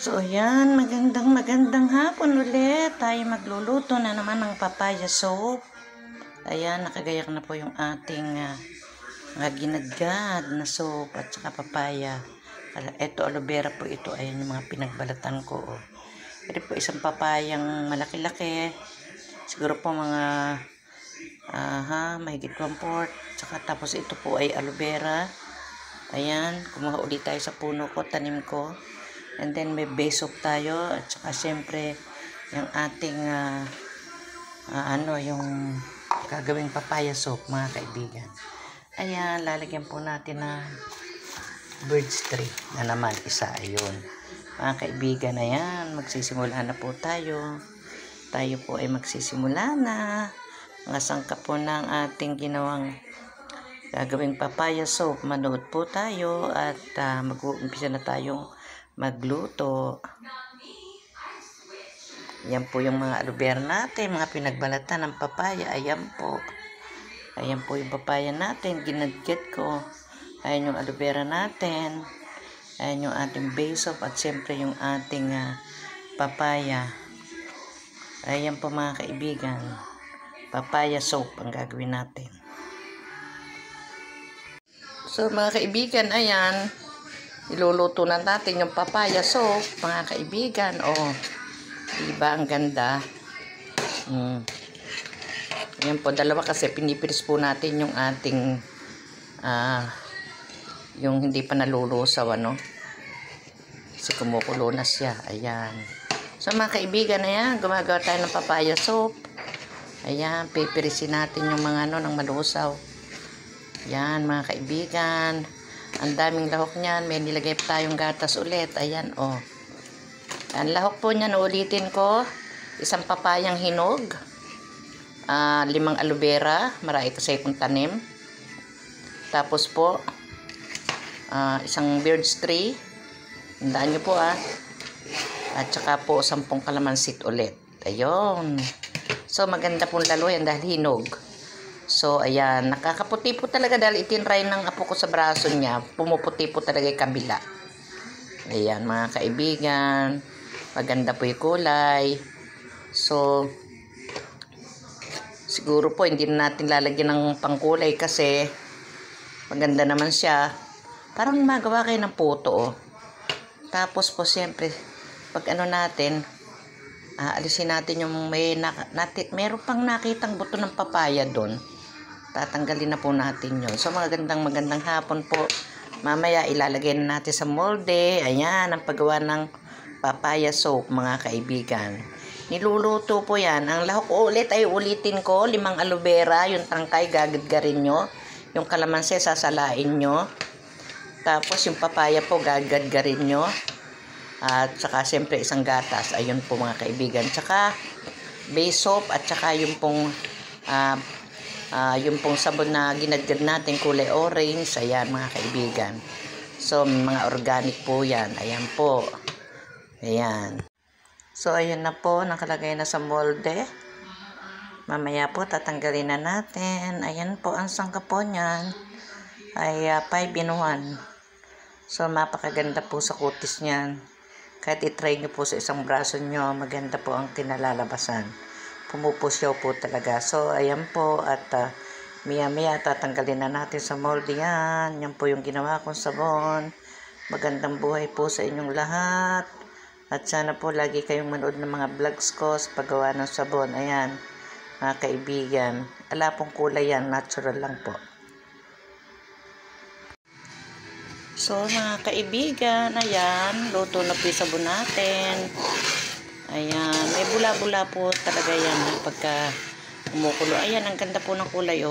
So, ayan, magandang hapon ulit. Tayo magluluto na naman ng papaya soap. Ayan, nakagayak na po yung ating mga ginagad na soap at saka papaya. Ito, aloe vera po ito. Ayan yung mga pinagbalatan ko. Ito po isang papayang malaki-laki. Siguro po mga mahigit 1/4. Saka tapos ito po ay aloe vera. Ayan, kumuha ulit tayo sa puno ko, tanim ko. And then may base soap tayo at saka syempre yung ating yung gagawing papaya soap, mga kaibigan. Ayan, lalagyan po natin na bird's tree na naman isa. Ayun, mga kaibigan, ayan, magsisimula na po tayo. Tayo po ay magsisimula na. Mga sangkap po ng ating ginawang gagawing papaya soap. Manood po tayo at mag-uumpisa na tayong magluto. Yan po yung mga aloe vera natin, mga pinagbalatan ng papaya. Ayan po yung papaya natin, ginadget ko. Ayan yung aloe vera natin. Ayan yung ating base soap at siyempre yung ating papaya. Ayan po, mga kaibigan, papaya soap ang gagawin natin. So, mga kaibigan, ayan, iluluto na natin yung papaya soap, mga kaibigan. Diba ang ganda? Yan po, dalawa kasi pinipilis po natin yung ating yung hindi pa nalulusaw, kasi kumukulo na siya. Ayan. So, mga kaibigan, ayan, gumagawa tayo ng papaya soap. Ayan, pipirisin natin yung mga ng malusaw. Ayan, mga kaibigan, ang daming lahok niyan. May nilagay pa tayong gatas ulit. Ayan, ang lahok po niyan, ulitin ko. Isang papayang hinog. 5 aloe vera. Marami kasi kong tanim. Tapos po, isang bird's tree. Tandaan nyo po, At saka po, 10 kalamansit ulit. Ayun. So, maganda pong lalo yan dahil hinog. So, ayan, nakakaputi po talaga dahil itinry ng apo ko sa braso niya. Pumuputi po talaga yung kabila. Ayan, mga kaibigan, maganda po yung kulay. So, siguro po hindi na natin lalagyan ng pangkulay kasi maganda naman siya. Parang magawa kayo ng puto, Tapos po, siyempre, pag natin, alisin natin yung meron pang nakitang buto ng papaya doon. Tatanggalin na po natin yun. So, magandang hapon po. Mamaya, ilalagay na natin sa molde. Ayan, ang paggawa ng papaya soap, mga kaibigan. Niluluto po yan. Ang lahok ulit ay ulitin ko. 5 aloe vera. Yung tangkay, gagadgarin nyo. Yung kalamansi, sasalain nyo. Tapos, yung papaya po, gagadgarin nyo. At saka, siyempre, isang gatas. Ayun po, mga kaibigan. Tsaka, base soap. At saka, yung pong sabon na ginadgad natin, kulay orange. Ayan, mga kaibigan. So, mga organic po yan. Ayan po. Ayan. So, ayan na po. Nakalagay na sa molde. Mamaya po, tatanggalin na natin. Ayan po, ang sangkap po niyan ay 5 in 1. So, mapakaganda po sa kutis niyan. Kahit itry nyo po sa isang braso nyo, maganda po ang kinalalabasan. Pumupusyaw po talaga. So, ayan po. At maya tatanggalin na natin sa molde yan. Yan po yung ginawa kong sabon. Magandang buhay po sa inyong lahat. At sana po lagi kayong manood ng mga vlogs ko sa paggawa ng sabon. Ayan, mga kaibigan. Ala pong kulay yan. Natural lang po. So, mga kaibigan, ayan, luto na po yung sabon natin. Ayan, may bula-bula po talaga yan pagka kumukulo. Ayan, ang ganda po ng kulay,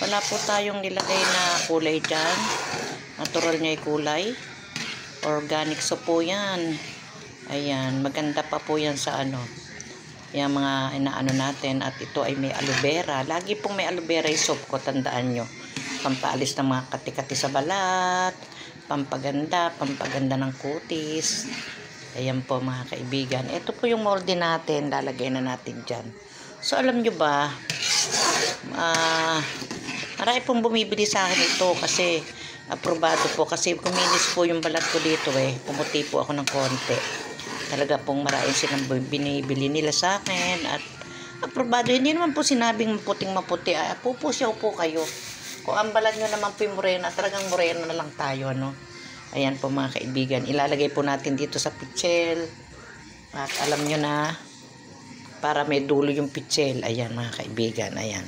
Wala po tayong nilagay na kulay dyan. Natural niya yung kulay. Organic soap po yan. Ayan, maganda pa po yan sa yung mga inaano natin. At ito ay may aloe vera. Lagi pong may aloe vera yung soap ko, tandaan nyo. Pampaalis ng mga kati-kati sa balat. Pampaganda ng kutis. Ayan po, mga kaibigan. Ito po yung molde natin. Lalagay na natin dyan. So, alam nyo ba, marami pong bumibili sa akin ito kasi aprobado po. Kasi kuminis po yung balat ko dito Pumuti po ako ng konti. Talaga pong maraming silang binibili nila sa akin at aprobado. Hindi naman po sinabing maputing-maputi. Pupusyaw po kayo. Kung ang balat nyo naman po yung morena, talagang morena na lang tayo, ano. Ayan po mga kaibigan. Ilalagay po natin dito sa pichel. At alam nyo na, para may dulo yung pichel. Ayan mga kaibigan. Ayan.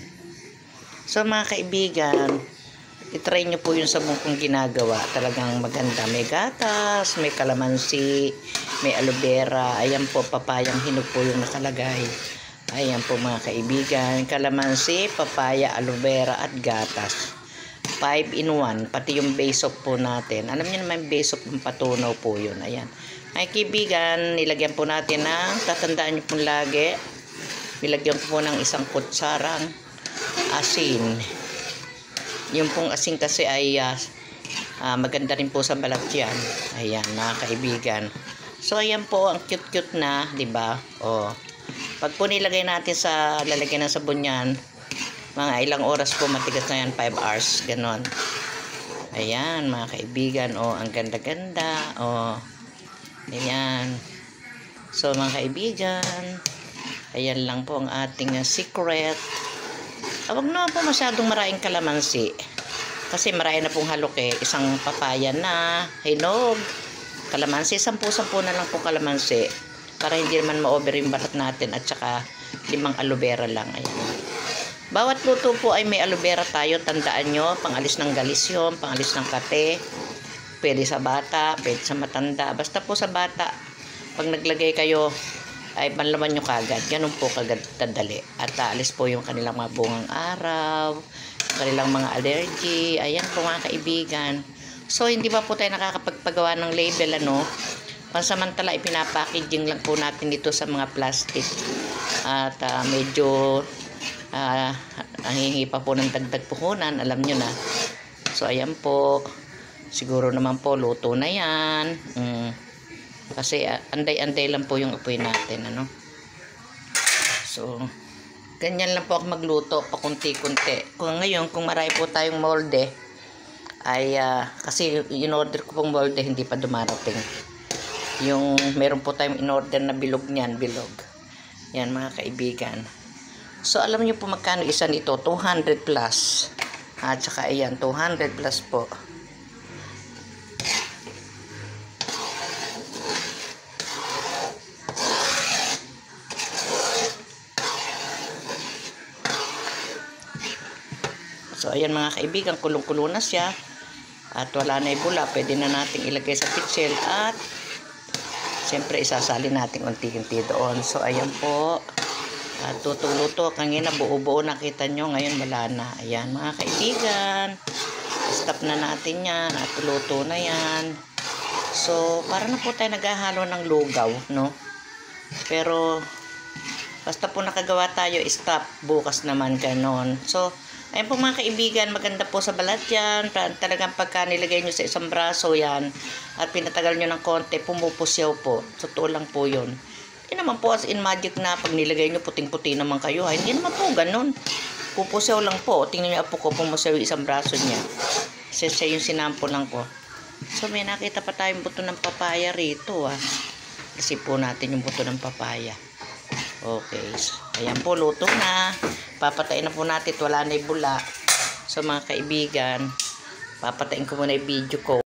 So mga kaibigan, itry nyo po yung sabong kong ginagawa. Talagang maganda. May gatas, may kalamansi, may aloe vera. Ayan po, papayang hinog po yung nakalagay. Ayan po mga kaibigan. Kalamansi, papaya, aloe vera at gatas. 5 in 1. Pati yung base soap po natin. Alam niyo naman yung base soap ng patunaw po yun. Ayan. Ay kaibigan, nilagyan po natin ng, tatandaan nyo po lagi, nilagyan po ng isang kutsarang asin. Yung pong asin kasi ay maganda rin po sa balat yan. Ayan mga kaibigan. So ayan po ang cute-cute na, di ba? Oh. Pag po nilagay natin sa lalagyan ng sabon yan, mga ilang oras po matigas na yan, 5 hours, ganon. Ayan mga kaibigan, oh ang ganda-ganda, oh. Ayan. So mga kaibigan, ayan lang po ang ating secret. Huwag naman po masyadong maraming kalamansi. Kasi marami na pong haloke. Isang papaya na, hinog, kalamansi. 10 na lang po kalamansi. Para hindi naman ma-over yung balat natin. At saka 5 aloe vera lang. Ayan. Bawat luto po ay may aloe vera tayo. Tandaan nyo, pangalis ng galis yun, pangalis ng kate. Pwede sa bata, pwede sa matanda. Basta po sa bata, pag naglagay kayo, ay panlaman nyo kagad. Ganun po kagad tadali. At aalis po yung kanilang mga bungang araw, kanilang mga allergy. Ayan po mga kaibigan. So, hindi pa po tayo nakakapagpagawa ng label, ano. Pansamantala, ipinapackaging lang po natin dito sa mga plastic. At medyo ang hihingi pa po ng dagdag puhunan. Alam nyo na. So, ayan po. Siguro naman po, luto na yan. Kasi anday-anday lang po yung apoy natin, ano. So, ganyan lang po ako magluto, pakunti-kunti. Kung ngayon, kung marami po tayong molde, ay, kasi in-order ko pong molde, hindi pa dumarating. Yung, meron po tayong in-order na bilog niyan, bilog. Yan, mga kaibigan. So, alam niyo po magkano isa nito? 200 plus. At saka, ayan, 200 plus po. So, ayan mga kaibigan, kulong-kulo na siya. At wala na yung bula. Pwede na natin ilagay sa pichel. At, siyempre, isasalin natin unti-unti doon. So, ayan po. At tutuluto. Kanina, buo-buo nakita nyo. Ngayon, wala na. Ayan mga kaibigan. Stop na natin yan. At luto na yan. So, para na po tayo naghahalo ng lugaw, no? Pero, basta po nakagawa tayo, stop. Bukas naman ganon. So, ayun po mga kaibigan, maganda po sa balat yan. Talagang pagka nilagay nyo sa isang braso yan at pinatagal nyo ng konti, pumupusyaw po. Totoo lang po yun. Hindi naman po as in magic na pag nilagay nyo puting-puti naman kayo. Hindi naman po ganun. Pupusyaw lang po. Tingnan nyo apo ko, pumusyaw yung isang braso niya. Kasi siya yung sinampo lang ko. So may nakita pa tayong buto ng papaya rito. Kasi po natin yung buto ng papaya. Okay. Ayan po, luto na. Papatayin na po natin. Wala na yung bula. So mga kaibigan, papatayin ko muna yung video ko.